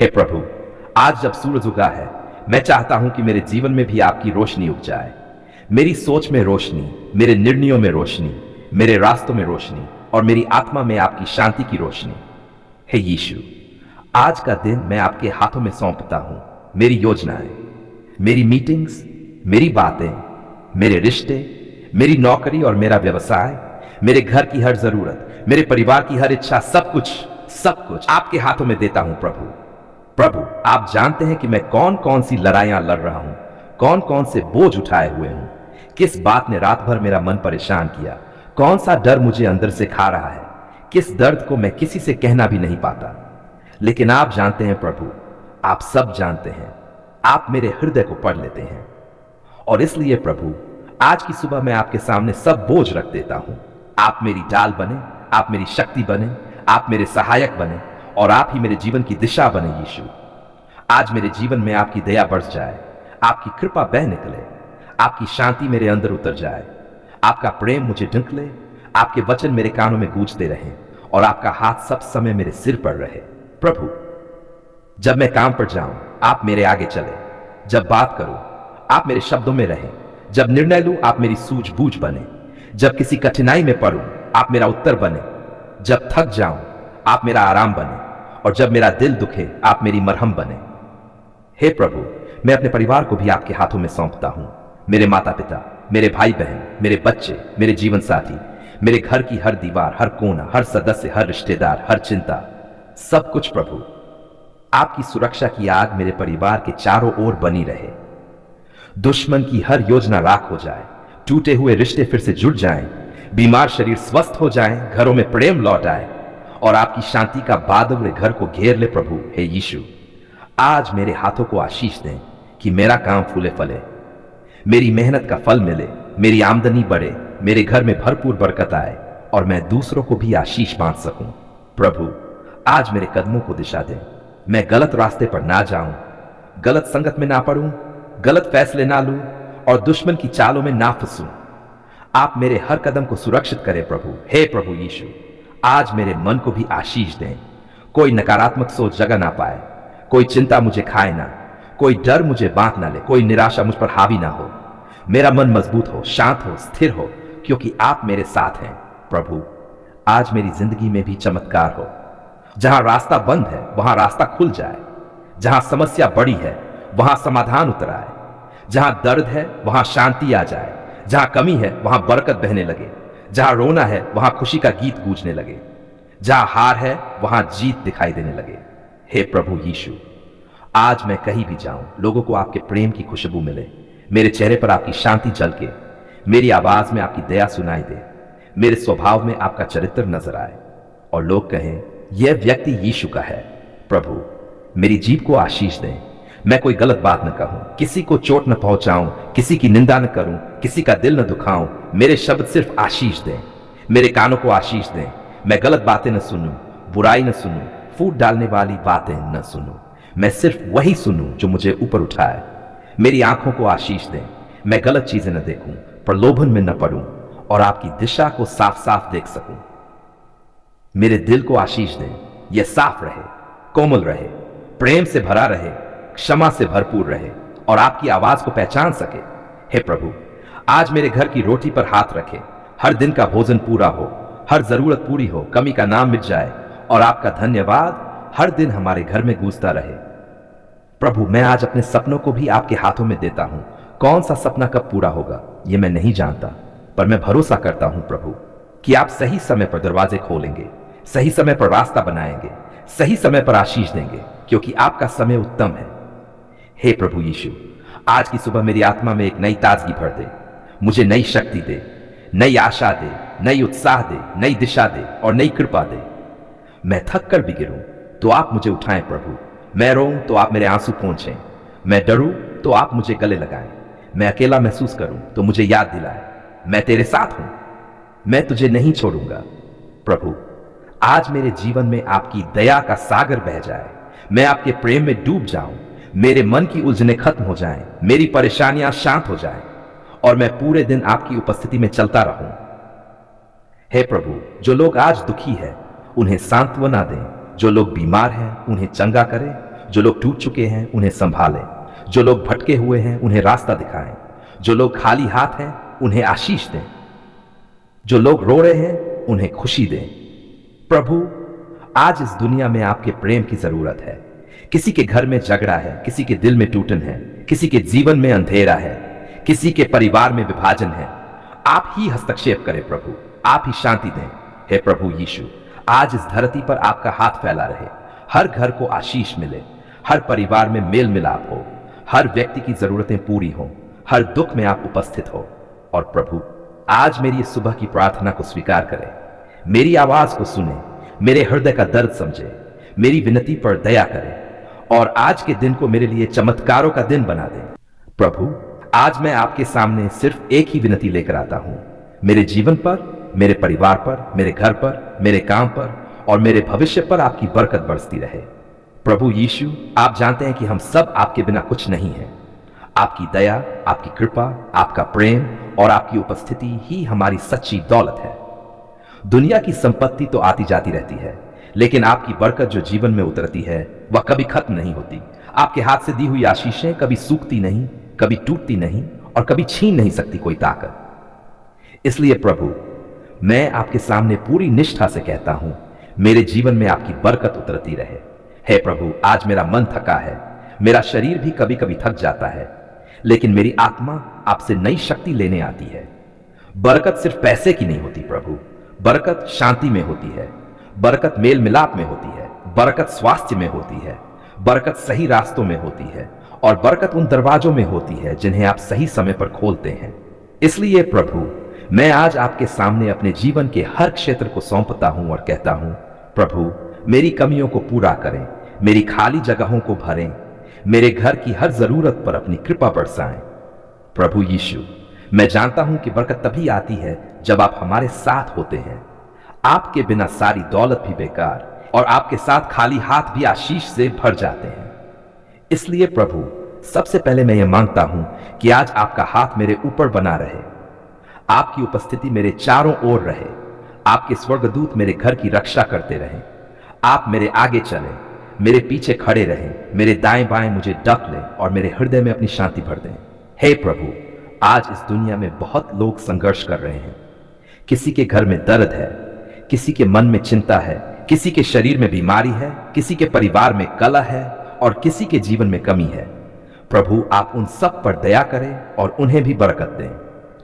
हे प्रभु, आज जब सूरज उगा है, मैं चाहता हूं कि मेरे जीवन में भी आपकी रोशनी उग जाए। मेरी सोच में रोशनी, मेरे निर्णयों में रोशनी, मेरे रास्तों में रोशनी और मेरी आत्मा में आपकी शांति की रोशनी। हे यीशु, आज का दिन मैं आपके हाथों में सौंपता हूं। मेरी योजनाएं, मेरी मीटिंग्स, मेरी बातें, मेरे रिश्ते, मेरी नौकरी और मेरा व्यवसाय, मेरे घर की हर जरूरत, मेरे परिवार की हर इच्छा, सब कुछ आपके हाथों में देता हूं प्रभु। प्रभु, आप जानते हैं कि मैं कौन कौन सी लड़ाइयां लड़ रहा हूं, कौन कौन से बोझ उठाए हुए हूं, किस बात ने रात भर मेरा मन परेशान किया, कौन सा डर मुझे अंदर से खा रहा है, किस दर्द को मैं किसी से कहना भी नहीं पाता। लेकिन आप जानते हैं प्रभु, आप सब जानते हैं। आप मेरे हृदय को पढ़ लेते हैं और इसलिए प्रभु, आज की सुबह मैं आपके सामने सब बोझ रख देता हूं। आप मेरी ढाल बने, आप मेरी शक्ति बने, आप मेरे सहायक बने और आप ही मेरे जीवन की दिशा बने यीशु। आज मेरे जीवन में आपकी दया बरस जाए, आपकी कृपा बह निकले, आपकी शांति मेरे अंदर उतर जाए, आपका प्रेम मुझे ढक ले, आपके वचन मेरे कानों में गूंजते रहें और आपका हाथ सब समय मेरे सिर पर रहे। प्रभु, जब मैं काम पर जाऊं, आप मेरे आगे चले, जब बात करूं, आप मेरे शब्दों में रहें, जब निर्णय लूं, आप मेरी सूझबूझ बने, जब किसी कठिनाई में पड़ूं, आप मेरा उत्तर बने, जब थक जाऊं, आप मेरा आराम बने और जब मेरा दिल दुखे, आप मेरी मरहम बने। हे प्रभु, मैं अपने परिवार को भी आपके हाथों में सौंपता हूं। मेरे माता पिता, मेरे भाई बहन, मेरे बच्चे, मेरे जीवन साथी, मेरे घर की हर दीवार, हर कोना, हर सदस्य, हर रिश्तेदार, हर चिंता, सब कुछ प्रभु, आपकी सुरक्षा की आग मेरे परिवार के चारों ओर बनी रहे। दुश्मन की हर योजना राख हो जाए, टूटे हुए रिश्ते फिर से जुड़ जाएं, बीमार शरीर स्वस्थ हो जाएं, घरों में प्रेम लौट आए और आपकी शांति का बादल मेरे घर को घेर ले प्रभु। हे यीशु, आज मेरे हाथों को आशीष दें कि मेरा काम फूले फले, मेरी मेहनत का फल मिले, मेरी आमदनी बढ़े, मेरे घर में भरपूर बरकत आए और मैं दूसरों को भी आशीष बांट सकूं। प्रभु, आज मेरे कदमों को दिशा दें, मैं गलत रास्ते पर ना जाऊं, गलत संगत में ना पड़ूं, गलत फैसले ना लूं और दुश्मन की चालों में ना फंसूं। आप मेरे हर कदम को सुरक्षित करें प्रभु। हे प्रभु यीशु, आज मेरे मन को भी आशीष दें, कोई नकारात्मक सोच जगह ना पाए, कोई चिंता मुझे खाए ना, कोई डर मुझे बांध ना ले, कोई निराशा मुझ पर हावी ना हो। मेरा मन मजबूत हो, शांत हो, स्थिर हो, क्योंकि आप मेरे साथ हैं। प्रभु, आज मेरी जिंदगी में भी चमत्कार हो, जहां रास्ता बंद है वहां रास्ता खुल जाए, जहां समस्या बड़ी है वहां समाधान उतर आए, जहां दर्द है वहां शांति आ जाए, जहां कमी है वहां बरकत बहने लगे, जहां रोना है वहां खुशी का गीत गूंजने लगे, जहां हार है वहां जीत दिखाई देने लगे। हे प्रभु यीशु, आज मैं कहीं भी जाऊं, लोगों को आपके प्रेम की खुशबू मिले, मेरे चेहरे पर आपकी शांति झलके, मेरी आवाज में आपकी दया सुनाई दे, मेरे स्वभाव में आपका चरित्र नजर आए और लोग कहें यह व्यक्ति यीशु का है। प्रभु, मेरी जीभ को आशीष दें, मैं कोई गलत बात न कहूं, किसी को चोट न पहुंचाऊं, किसी की निंदा न करूं, किसी का दिल न दुखाऊं। मेरे शब्द सिर्फ आशीष दें, मेरे कानों को आशीष दें, मैं गलत बातें न सुनूं, बुराई न सुनूं, फूट डालने वाली बातें न सुनूं, मैं सिर्फ वही सुनूं जो मुझे ऊपर उठाए। मेरी आंखों को आशीष दें, मैं गलत चीजें न देखूं, प्रलोभन में न पड़ूं और आपकी दिशा को साफ साफ देख सकूं। मेरे दिल को आशीष दें, यह साफ रहे, कोमल रहे, प्रेम से भरा रहे, क्षमा से भरपूर रहे और आपकी आवाज को पहचान सके। हे प्रभु, आज मेरे घर की रोटी पर हाथ रखे, हर दिन का भोजन पूरा हो, हर जरूरत पूरी हो, कमी का नाम मिट जाए और आपका धन्यवाद हर दिन हमारे घर में गूंजता रहे। प्रभु, मैं आज अपने सपनों को भी आपके हाथों में देता हूं। कौन सा सपना कब पूरा होगा यह मैं नहीं जानता, पर मैं भरोसा करता हूं प्रभु कि आप सही समय पर दरवाजे खोलेंगे, सही समय पर रास्ता बनाएंगे, सही समय पर आशीष देंगे, क्योंकि आपका समय उत्तम है। हे प्रभु यीशु, आज की सुबह मेरी आत्मा में एक नई ताजगी भर दे, मुझे नई शक्ति दे, नई आशा दे, नई उत्साह दे, नई दिशा दे और नई कृपा दे। मैं थक कर भी गिरूं तो आप मुझे उठाएं प्रभु, मैं रोऊं तो आप मेरे आंसू पोंछें, मैं डरूं तो आप मुझे गले लगाएं, मैं अकेला महसूस करूं तो मुझे याद दिलाएं, मैं तेरे साथ हूं, मैं तुझे नहीं छोड़ूंगा। प्रभु, आज मेरे जीवन में आपकी दया का सागर बह जाए, मैं आपके प्रेम में डूब जाऊं, मेरे मन की उलझनें खत्म हो जाएं, मेरी परेशानियां शांत हो जाएं और मैं पूरे दिन आपकी उपस्थिति में चलता रहूं। हे प्रभु, जो लोग आज दुखी है उन्हें सांत्वना दें, जो लोग बीमार हैं उन्हें चंगा करें, जो लोग टूट चुके हैं उन्हें संभालें, जो लोग भटके हुए हैं उन्हें रास्ता दिखाएं, जो लोग खाली हाथ हैं उन्हें आशीष दें, जो लोग रो रहे हैं उन्हें खुशी दें। प्रभु, आज इस दुनिया में आपके प्रेम की जरूरत है। किसी के घर में झगड़ा है, किसी के दिल में टूटन है, किसी के जीवन में अंधेरा है, किसी के परिवार में विभाजन है। आप ही हस्तक्षेप करें प्रभु, आप ही शांति दें। हे प्रभु यीशु, आज इस धरती पर आपका हाथ फैला रहे, हर घर को आशीष मिले, हर परिवार में मेल मिलाप हो, हर व्यक्ति की जरूरतें पूरी हो, हर दुख में आप उपस्थित हो। और प्रभु, आज मेरी इस सुबह की प्रार्थना को स्वीकार करें, मेरी आवाज को सुने, मेरे हृदय का दर्द समझे, मेरी विनती पर दया करें और आज के दिन को मेरे लिए चमत्कारों का दिन बना दें। प्रभु, आज मैं आपके सामने सिर्फ एक ही विनती लेकर आता हूं, मेरे जीवन पर, मेरे परिवार पर, मेरे घर पर, मेरे काम पर और मेरे भविष्य पर आपकी बरकत बरसती रहे। प्रभु यीशु, आप जानते हैं कि हम सब आपके बिना कुछ नहीं हैं। आपकी दया, आपकी कृपा, आपका प्रेम और आपकी उपस्थिति ही हमारी सच्ची दौलत है। दुनिया की संपत्ति तो आती जाती रहती है, लेकिन आपकी बरकत जो जीवन में उतरती है वह कभी खत्म नहीं होती। आपके हाथ से दी हुई आशीषें कभी सूखती नहीं, कभी टूटती नहीं और कभी छीन नहीं सकती कोई ताकत। इसलिए प्रभु, मैं आपके सामने पूरी निष्ठा से कहता हूं, मेरे जीवन में आपकी बरकत उतरती रहे। हे प्रभु, आज मेरा मन थका है, मेरा शरीर भी कभी कभी थक जाता है, लेकिन मेरी आत्मा आपसे नई शक्ति लेने आती है। बरकत सिर्फ पैसे की नहीं होती प्रभु, बरकत शांति में होती है, बरकत मेल मिलाप में होती है, बरकत स्वास्थ्य में होती है, बरकत सही रास्तों में होती है और बरकत उन दरवाजों में होती है जिन्हें आप सही समय पर खोलते हैं। इसलिए प्रभु, मैं आज आपके सामने अपने जीवन के हर क्षेत्र को सौंपता हूं और कहता हूं, प्रभु, मेरी कमियों को पूरा करें, मेरी खाली जगहों को भरें, मेरे घर की हर जरूरत पर अपनी कृपा बरसाएं। प्रभु यीशु, मैं जानता हूं कि बरकत तभी आती है जब आप हमारे साथ होते हैं। आपके बिना सारी दौलत भी बेकार और आपके साथ खाली हाथ भी आशीष से भर जाते हैं। इसलिए प्रभु, सबसे पहले मैं ये मांगता हूं कि आज आपका हाथ मेरे ऊपर बना रहे, आपकी उपस्थिति मेरे चारों ओर रहे, आपके स्वर्गदूत मेरे घर की रक्षा करते रहें, आप मेरे आगे चलें, मेरे पीछे खड़े रहें, मेरे दाएं बाएं मुझे ढक लें और मेरे हृदय में अपनी शांति भर दें। हे प्रभु, आज इस दुनिया में बहुत लोग संघर्ष कर रहे हैं। किसी के घर में दर्द है, किसी के मन में चिंता है, किसी के शरीर में बीमारी है, किसी के परिवार में कलह है और किसी के जीवन में कमी है। प्रभु, आप उन सब पर दया करें और उन्हें भी बरकत दें।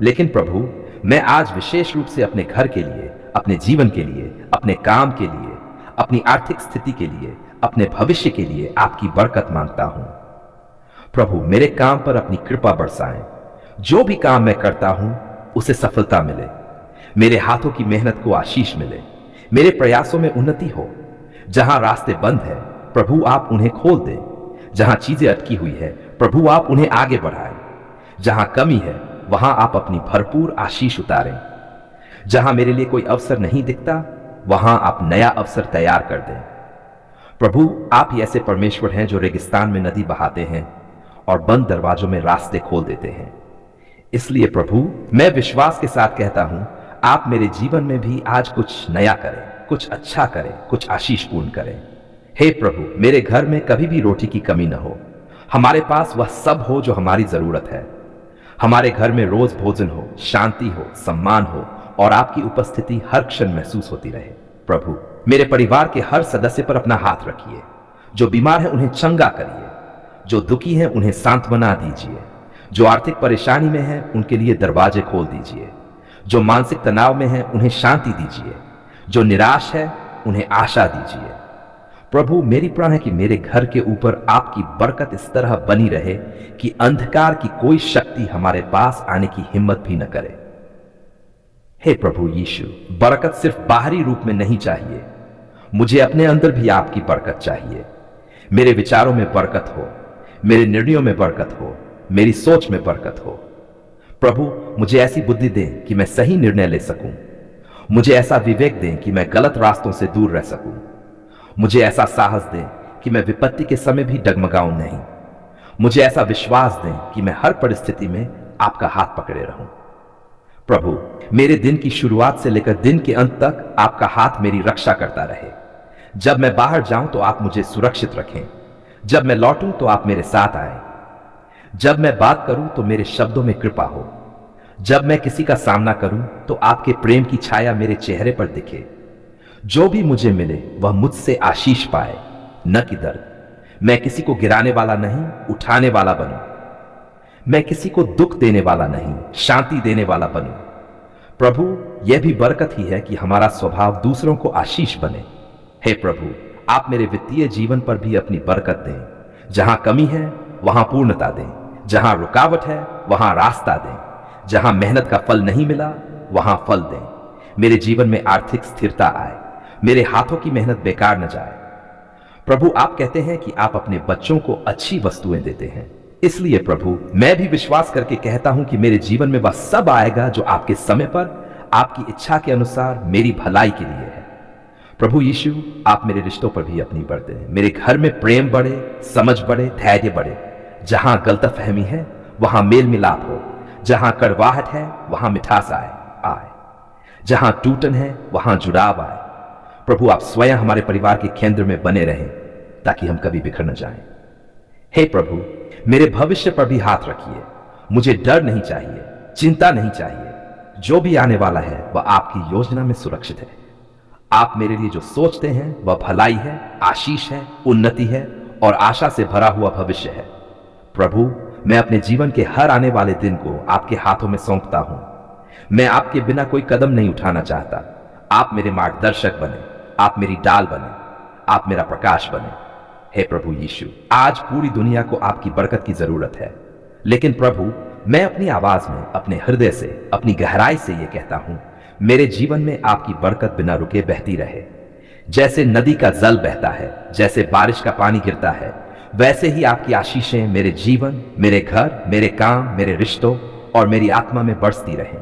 लेकिन प्रभु, मैं आज विशेष रूप से अपने घर के लिए, अपने जीवन के लिए, अपने काम के लिए, अपनी आर्थिक स्थिति के लिए, अपने भविष्य के लिए आपकी बरकत मांगता हूं। प्रभु, मेरे काम पर अपनी कृपा बरसाएं, जो भी काम मैं करता हूं उसे सफलता मिले, मेरे हाथों की मेहनत को आशीष मिले, मेरे प्रयासों में उन्नति हो। जहां रास्ते बंद है प्रभु, आप उन्हें खोल दें, जहां चीजें अटकी हुई है प्रभु, आप उन्हें आगे बढ़ाएं, जहां कमी है वहां आप अपनी भरपूर आशीष उतारें, जहां मेरे लिए कोई अवसर नहीं दिखता वहां आप नया अवसर तैयार कर दें। प्रभु, आप ही ऐसे परमेश्वर हैं जो रेगिस्तान में नदी बहाते हैं और बंद दरवाजों में रास्ते खोल देते हैं। इसलिए प्रभु, मैं विश्वास के साथ कहता हूं, आप मेरे जीवन में भी आज कुछ नया करें, कुछ अच्छा करें, कुछ आशीषपूर्ण करें। हे प्रभु, मेरे घर में कभी भी रोटी की कमी न हो, हमारे पास वह सब हो जो हमारी जरूरत है। हमारे घर में रोज भोजन हो, शांति हो, सम्मान हो और आपकी उपस्थिति हर क्षण महसूस होती रहे। प्रभु, मेरे परिवार के हर सदस्य पर अपना हाथ रखिए, जो बीमार है उन्हें चंगा करिए, जो दुखी हैं उन्हें सांत्वना दीजिए, जो आर्थिक परेशानी में हैं उनके लिए दरवाजे खोल दीजिए, जो मानसिक तनाव में हैं उन्हें शांति दीजिए, जो निराश है उन्हें आशा दीजिए। प्रभु, मेरी प्रार्थना है कि मेरे घर के ऊपर आपकी बरकत इस तरह बनी रहे कि अंधकार की कोई शक्ति हमारे पास आने की हिम्मत भी न करे। हे प्रभु यीशु, बरकत सिर्फ बाहरी रूप में नहीं चाहिए, मुझे अपने अंदर भी आपकी बरकत चाहिए। मेरे विचारों में बरकत हो, मेरे निर्णयों में बरकत हो, मेरी सोच में बरकत हो। प्रभु, मुझे ऐसी बुद्धि दें कि मैं सही निर्णय ले सकूं, मुझे ऐसा विवेक दें कि मैं गलत रास्तों से दूर रह सकूं, मुझे ऐसा साहस दें कि मैं विपत्ति के समय भी डगमगाऊं नहीं, मुझे ऐसा विश्वास दें कि मैं हर परिस्थिति में आपका हाथ पकड़े रहूं। प्रभु, मेरे दिन की शुरुआत से लेकर दिन के अंत तक आपका हाथ मेरी रक्षा करता रहे। जब मैं बाहर जाऊं तो आप मुझे सुरक्षित रखें, जब मैं लौटूं तो आप मेरे साथ आए। जब मैं बात करूं तो मेरे शब्दों में कृपा हो। जब मैं किसी का सामना करूं तो आपके प्रेम की छाया मेरे चेहरे पर दिखे। जो भी मुझे मिले वह मुझसे आशीष पाए, न कि दर्द। मैं किसी को गिराने वाला नहीं, उठाने वाला बनूं। मैं किसी को दुख देने वाला नहीं, शांति देने वाला बनूं। प्रभु, यह भी बरकत ही है कि हमारा स्वभाव दूसरों को आशीष बने। हे प्रभु, आप मेरे वित्तीय जीवन पर भी अपनी बरकत दें। जहां कमी है वहां पूर्णता दें, जहां रुकावट है वहां रास्ता दें, जहां मेहनत का फल नहीं मिला वहां फल दें। मेरे जीवन में आर्थिक स्थिरता आए, मेरे हाथों की मेहनत बेकार न जाए। प्रभु, आप कहते हैं कि आप अपने बच्चों को अच्छी वस्तुएं देते हैं। इसलिए प्रभु, मैं भी विश्वास करके कहता हूं कि मेरे जीवन में वह सब आएगा जो आपके समय पर आपकी इच्छा के अनुसार मेरी भलाई के लिए है। प्रभु यीशु, आप मेरे रिश्तों पर भी अपनी बरतें। मेरे घर में प्रेम बढ़े, समझ बढ़े, धैर्य बढ़े। जहां गलतफहमी है वहां मेल मिलाप हो। जहां कड़वाहट है वहां मिठास आए। जहां टूटन है वहां जुड़ाव आए। प्रभु, आप स्वयं हमारे परिवार के केंद्र में बने रहें ताकि हम कभी बिखर न जाएं। हे प्रभु, मेरे भविष्य पर भी हाथ रखिए। मुझे डर नहीं चाहिए, चिंता नहीं चाहिए। जो भी आने वाला है वह आपकी योजना में सुरक्षित है। आप मेरे लिए जो सोचते हैं वह भलाई है, आशीष है, उन्नति है और आशा से भरा हुआ भविष्य है। प्रभु, मैं अपने जीवन के हर आने वाले दिन को आपके हाथों में सौंपता हूं। मैं आपके बिना कोई कदम नहीं उठाना चाहता। आप मेरे मार्गदर्शक बने, आप मेरी डाल बने, आप मेरा प्रकाश बने। हे प्रभु यीशु, आज पूरी दुनिया को आपकी बरकत की जरूरत है। लेकिन प्रभु, मैं अपनी आवाज में, अपने हृदय से, अपनी गहराई से यह कहता हूं, मेरे जीवन में आपकी बरकत बिना रुके बहती रहे। जैसे नदी का जल बहता है, जैसे बारिश का पानी गिरता है, वैसे ही आपकी आशीषें मेरे जीवन, मेरे घर, मेरे काम, मेरे रिश्तों और मेरी आत्मा में बरसती रहें।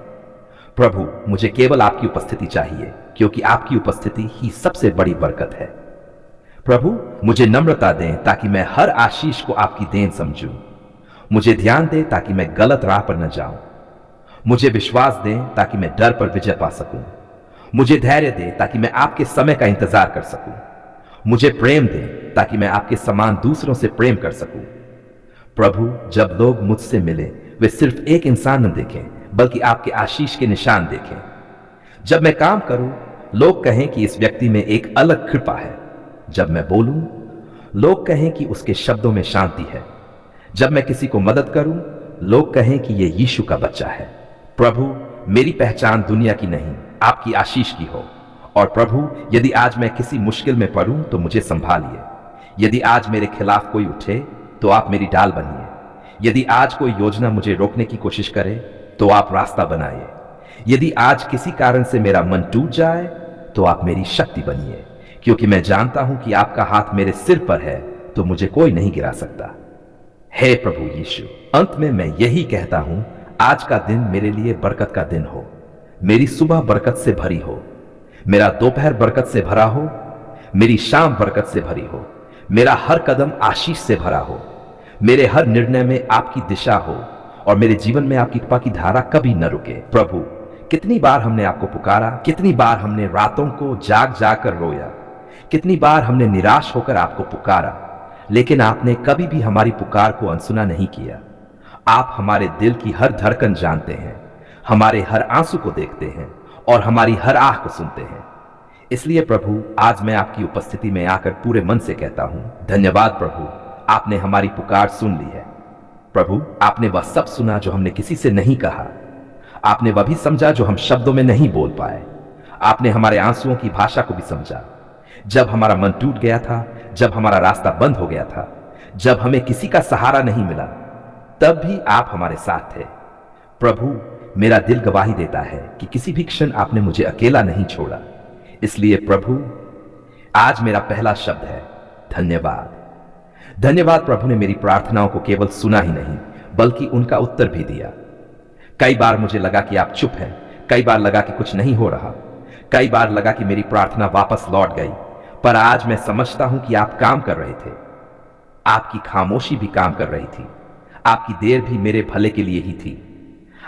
प्रभु, मुझे केवल आपकी उपस्थिति चाहिए, क्योंकि आपकी उपस्थिति ही सबसे बड़ी बरकत है। प्रभु, मुझे नम्रता दें ताकि मैं हर आशीष को आपकी देन समझूं। मुझे ध्यान दें ताकि मैं गलत राह पर न जाऊं। मुझे विश्वास दें ताकि मैं डर पर विजय पा सकूं। मुझे धैर्य दें ताकि मैं आपके समय का इंतजार कर सकूं। मुझे प्रेम दें ताकि मैं आपके समान दूसरों से प्रेम कर सकूं। प्रभु, जब लोग मुझसे मिले वे सिर्फ एक इंसान न देखें, बल्कि आपके आशीष के निशान देखें। जब मैं काम करूं, लोग कहें कि इस व्यक्ति में एक अलग कृपा है। जब मैं बोलूं, लोग कहें कि उसके शब्दों में शांति है। जब मैं किसी को मदद करूं, लोग कहें कि यह यीशु का बच्चा है। प्रभु, मेरी पहचान दुनिया की नहीं, आपकी आशीष की हो। और प्रभु, यदि आज मैं किसी मुश्किल में पड़ूं तो मुझे संभालिए। यदि आज मेरे खिलाफ कोई उठे तो आप मेरी डाल बनिए। यदि आज कोई योजना मुझे रोकने की कोशिश करे तो आप रास्ता बनाइए। यदि आज किसी कारण से मेरा मन टूट जाए तो आप मेरी शक्ति बनिए, क्योंकि मैं जानता हूं कि आपका हाथ मेरे सिर पर है तो मुझे कोई नहीं गिरा सकता। हे प्रभु यीशु, अंत में मैं यही कहता हूं, आज का दिन मेरे लिए बरकत का दिन हो। मेरी सुबह बरकत से भरी हो, मेरा दोपहर बरकत से भरा हो, मेरी शाम बरकत से भरी हो, मेरा हर कदम आशीष से भरा हो, मेरे हर निर्णय में आपकी दिशा हो और मेरे जीवन में आपकी कृपा की धारा कभी न रुके। प्रभु, कितनी बार हमने आपको पुकारा, कितनी बार हमने रातों को जाग जाग कर रोया, कितनी बार हमने निराश होकर आपको पुकारा, लेकिन आपने कभी भी हमारी पुकार को अनसुना नहीं किया। आप हमारे दिल की हर धड़कन जानते हैं, हमारे हर आंसू को देखते हैं और हमारी हर आह को सुनते हैं। इसलिए प्रभु, आज मैं आपकी उपस्थिति में आकर पूरे मन से कहता हूं, धन्यवाद प्रभु, आपने हमारी पुकार सुन ली है। प्रभु, आपने वह सब सुना जो हमने किसी से नहीं कहा। आपने वह भी समझा जो हम शब्दों में नहीं बोल पाए। आपने हमारे आंसुओं की भाषा को भी समझा। जब हमारा मन टूट गया था, जब हमारा रास्ता बंद हो गया था, जब हमें किसी का सहारा नहीं मिला, तब भी आप हमारे साथ थे। प्रभु, मेरा दिल गवाही देता है कि किसी भी क्षण आपने मुझे अकेला नहीं छोड़ा। इसलिए प्रभु, आज मेरा पहला शब्द है धन्यवाद। धन्यवाद प्रभु ने मेरी प्रार्थनाओं को केवल सुना ही नहीं, बल्कि उनका उत्तर भी दिया। कई बार मुझे लगा कि आप चुप हैं, कई बार लगा कि कुछ नहीं हो रहा, कई बार लगा कि मेरी प्रार्थना वापस लौट गई, पर आज मैं समझता हूं कि आप काम कर रहे थे। आपकी खामोशी भी काम कर रही थी, आपकी देर भी मेरे भले के लिए ही थी।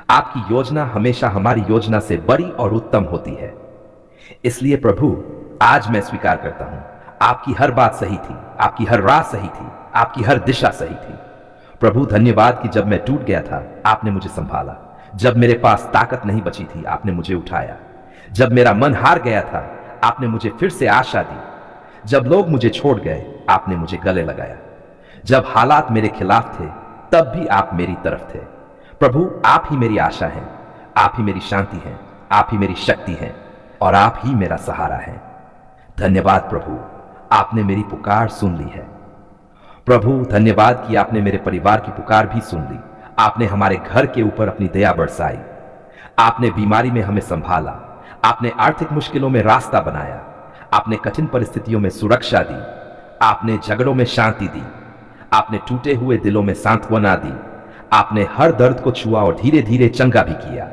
आपकी योजना हमेशा हमारी योजना से बड़ी और उत्तम होती है। इसलिए प्रभु, आज मैं स्वीकार करता हूं, आपकी हर बात सही थी, आपकी हर राह सही थी, आपकी हर दिशा सही थी। प्रभु धन्यवाद कि जब मैं टूट गया था आपने मुझे संभाला, जब मेरे पास ताकत नहीं बची थी आपने मुझे उठाया, जब मेरा मन हार गया था आपने मुझे फिर से आशा दी, जब लोग मुझे छोड़ गए आपने मुझे गले लगाया, जब हालात मेरे खिलाफ थे तब भी आप मेरी तरफ थे। प्रभु आप ही मेरी आशा है, आप ही मेरी शांति है, आप ही मेरी शक्ति है और आप ही मेरा सहारा है। धन्यवाद प्रभु, आपने मेरी पुकार सुन ली है। प्रभु धन्यवाद कि आपने मेरे परिवार की पुकार भी सुन ली। आपने हमारे घर के ऊपर अपनी दया बरसाई, आपने बीमारी में हमें संभाला, आपने आर्थिक मुश्किलों में रास्ता बनाया, आपने कठिन परिस्थितियों में सुरक्षा दी, आपने झगड़ों में शांति दी, आपने टूटे हुए दिलों में सांत्वना दी, आपने हर दर्द को छुआ और धीरे धीरे चंगा भी किया।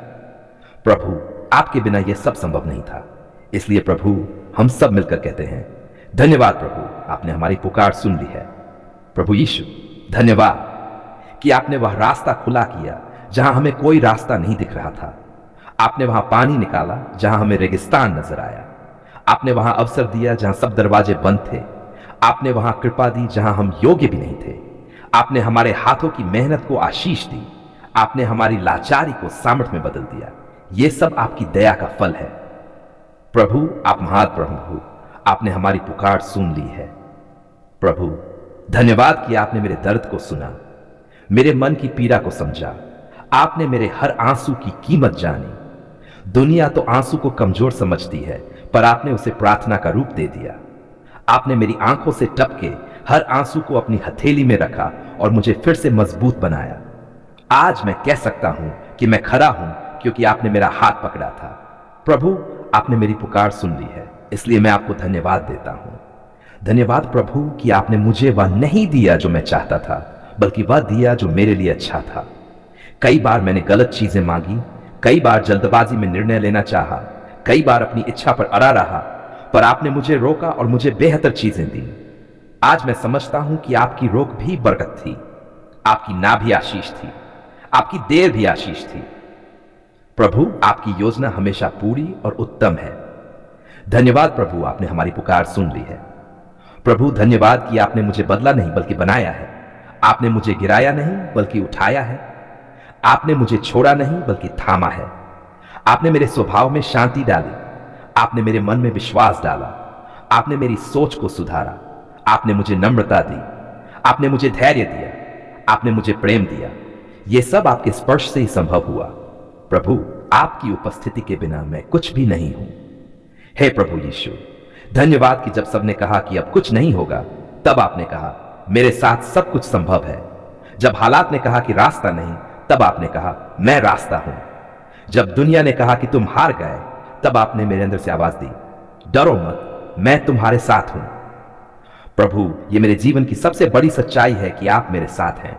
प्रभु आपके बिना यह सब संभव नहीं था, इसलिए प्रभु हम सब मिलकर कहते हैं धन्यवाद प्रभु, आपने हमारी पुकार सुन ली है। प्रभु यीशु धन्यवाद कि आपने वह रास्ता खुला किया जहां हमें कोई रास्ता नहीं दिख रहा था, आपने वहां पानी निकाला जहां हमें रेगिस्तान नजर आया, आपने वहां अवसर दिया जहां सब दरवाजे बंद थे, आपने वहां कृपा दी जहां हम योग्य भी नहीं थे, आपने हमारे हाथों की मेहनत को आशीष दी, आपने हमारी लाचारी को सामर्थ में बदल दिया। यह सब आपकी दया का फल है। प्रभु आप महान प्रभु, आपने हमारी पुकार सुन ली है। प्रभु धन्यवाद कि आपने मेरे दर्द को सुना, मेरे मन की पीड़ा को समझा, आपने मेरे हर आंसू की कीमत जानी। दुनिया तो आंसू को कमजोर समझती है, पर आपने उसे प्रार्थना का रूप दे दिया। आपने मेरी आंखों से टपके हर आंसू को अपनी हथेली में रखा और मुझे फिर से मजबूत बनाया। आज मैं कह सकता हूं कि मैं खड़ा हूं क्योंकि आपने मेरा हाथ पकड़ा था। प्रभु आपने मेरी पुकार सुन ली है, इसलिए मैं आपको धन्यवाद देता हूं। धन्यवाद प्रभु कि आपने मुझे वह नहीं दिया जो मैं चाहता था, बल्कि वह दिया जो मेरे लिए अच्छा था। कई बार मैंने गलत चीजें मांगी, कई बार जल्दबाजी में निर्णय लेना चाहा, कई बार अपनी इच्छा पर अड़ा रहा, पर आपने मुझे रोका और मुझे बेहतर चीजें दी। आज मैं समझता हूं कि आपकी रोक भी बरकत थी, आपकी ना भी आशीष थी, आपकी देर भी आशीष थी। प्रभु आपकी योजना हमेशा पूरी और उत्तम है। धन्यवाद प्रभु, आपने हमारी पुकार सुन ली है। प्रभु धन्यवाद कि आपने मुझे बदला नहीं बल्कि बनाया है, आपने मुझे गिराया नहीं बल्कि उठाया है, आपने मुझे छोड़ा नहीं बल्कि थामा है, आपने मेरे स्वभाव में शांति डाली, आपने मेरे मन में विश्वास डाला, आपने मेरी सोच को सुधारा, आपने मुझे नम्रता दी, आपने मुझे धैर्य दिया, आपने मुझे प्रेम दिया। यह सब आपके स्पर्श से ही संभव हुआ। प्रभु आपकी उपस्थिति के बिना मैं कुछ भी नहीं हूं। हे प्रभु यीशु धन्यवाद कि जब सबने कहा कि अब कुछ नहीं होगा, तब आपने कहा मेरे साथ सब कुछ संभव है। जब हालात ने कहा कि रास्ता नहीं, तब आपने कहा मैं रास्ता हूं। जब दुनिया ने कहा कि तुम हार गए, तब आपने मेरे अंदर से आवाज दी डरो मत, मैं तुम्हारे साथ हूं। प्रभु ये मेरे जीवन की सबसे बड़ी सच्चाई है कि आप मेरे साथ हैं,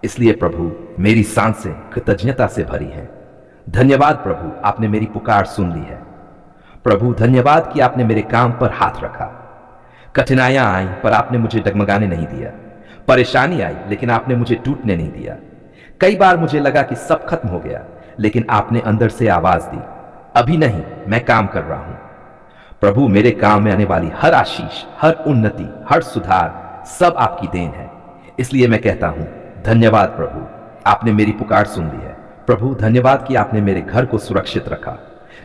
इसलिए प्रभु मेरी सांसें कृतज्ञता से भरी हैं। धन्यवाद प्रभु, आपने मेरी पुकार सुन ली है। प्रभु धन्यवाद कि आपने मेरे काम पर हाथ रखा। कठिनाइयां आई पर आपने मुझे डगमगाने नहीं दिया, परेशानी आई लेकिन आपने मुझे टूटने नहीं दिया। कई बार मुझे लगा कि सब खत्म हो गया, लेकिन आपने अंदर से आवाज दी अभी नहीं, मैं काम कर रहा हूं। प्रभु मेरे काम में आने वाली हर आशीष, हर उन्नति, हर सुधार सब आपकी देन है, इसलिए मैं कहता हूं धन्यवाद प्रभु, आपने मेरी पुकार सुन ली है। प्रभु धन्यवाद कि आपने मेरे घर को सुरक्षित रखा।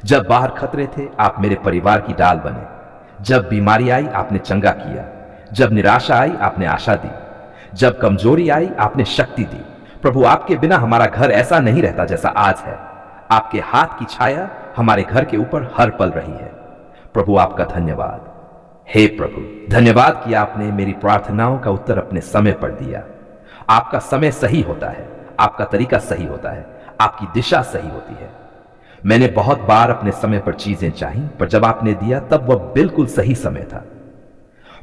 जब बाहर खतरे थे आप मेरे परिवार की डाल बने, जब बीमारी आई आपने चंगा किया, जब निराशा आई आपने आशा दी, जब कमजोरी आई आपने शक्ति दी। प्रभु आपके बिना हमारा घर ऐसा नहीं रहता जैसा आज है। आपके हाथ की छाया हमारे घर के ऊपर हर पल रही है। प्रभु आपका धन्यवाद। हे प्रभु धन्यवाद कि आपने मेरी प्रार्थनाओं का उत्तर अपने समय पर दिया। आपका समय सही होता है, आपका तरीका सही होता है, आपकी दिशा सही होती है। मैंने बहुत बार अपने समय पर चीजें चाही, पर जब आपने दिया तब वह बिल्कुल सही समय था।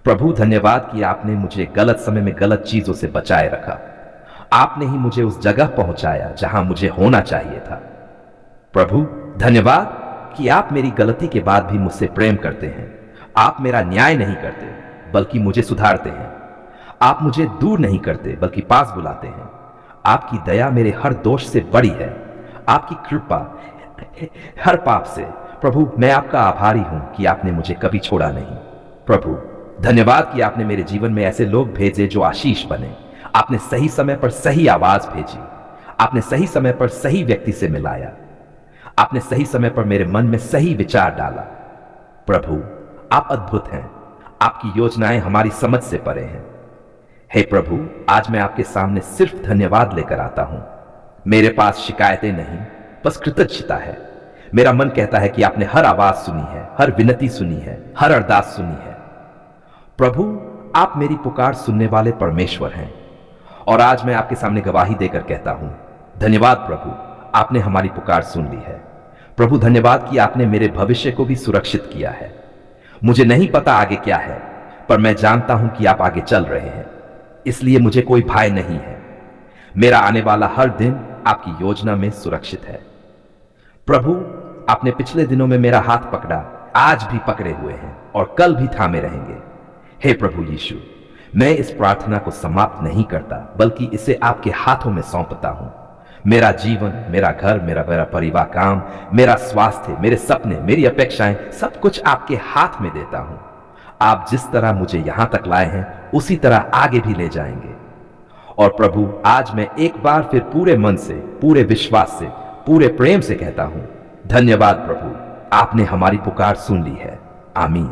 प्रभु धन्यवाद कि आपने मुझे गलत समय में गलत चीजों से बचाए रखा। आपने ही मुझे उस जगह पहुंचाया जहां मुझे होना चाहिए था। प्रभु धन्यवाद कि आप मेरी गलती के बाद भी मुझसे प्रेम करते हैं। आप मेरा न्याय नहीं करते बल्कि मुझे सुधारते हैं। आप मुझे दूर नहीं करते बल्कि पास बुलाते हैं। आपकी दया मेरे हर दोष से बड़ी है, आपकी कृपा हर पाप से। प्रभु मैं आपका आभारी हूं कि आपने मुझे कभी छोड़ा नहीं। प्रभु धन्यवाद कि आपने मेरे जीवन में ऐसे लोग भेजे जो आशीष बने। आपने सही समय पर सही आवाज भेजी। आपने सही समय पर सही व्यक्ति से मिलाया। आपने सही समय पर मेरे मन में सही विचार डाला। प्रभु, आप अद्भुत हैं। आपकी योजनाएं हमारी समझ से परे हैं। हे प्रभु, आज मैं आपके सामने सिर्फ धन्यवाद लेकर आता हूं। मेरे पास शिकायतें नहीं, बस कृतज्ञता है। मेरा मन कहता है कि आपने हर आवाज सुनी है, हर विनती सुनी है, हर अरदास सुनी है। प्रभु, आप मेरी पुकार सुनने वाले परमेश्वर हैं और आज मैं आपके सामने गवाही देकर कहता हूं, धन्यवाद प्रभु, आपने हमारी पुकार सुन ली है। प्रभु, धन्यवाद कि आपने मेरे भविष्य को भी सुरक्षित किया है। मुझे नहीं पता आगे क्या है, पर मैं जानता हूं कि आप आगे चल रहे हैं, इसलिए मुझे कोई भय नहीं है। मेरा आने वाला हर दिन आपकी योजना में सुरक्षित है। प्रभु, आपने पिछले दिनों में मेरा हाथ पकड़ा, आज भी पकड़े हुए हैं और कल भी थामे रहेंगे। हे प्रभु यीशु, मैं इस प्रार्थना को समाप्त नहीं करता, बल्कि इसे आपके हाथों में सौंपता हूं। मेरा जीवन, मेरा घर, मेरा परिवार, काम, मेरा स्वास्थ्य, मेरे सपने, मेरी अपेक्षाएं, सब कुछ आपके हाथ में देता हूं। आप जिस तरह मुझे यहां तक लाए हैं, उसी तरह आगे भी ले जाएंगे। और प्रभु, आज मैं एक बार फिर पूरे मन से, पूरे विश्वास से, पूरे प्रेम से कहता हूं, धन्यवाद प्रभु, आपने हमारी पुकार सुन ली है। आमीन।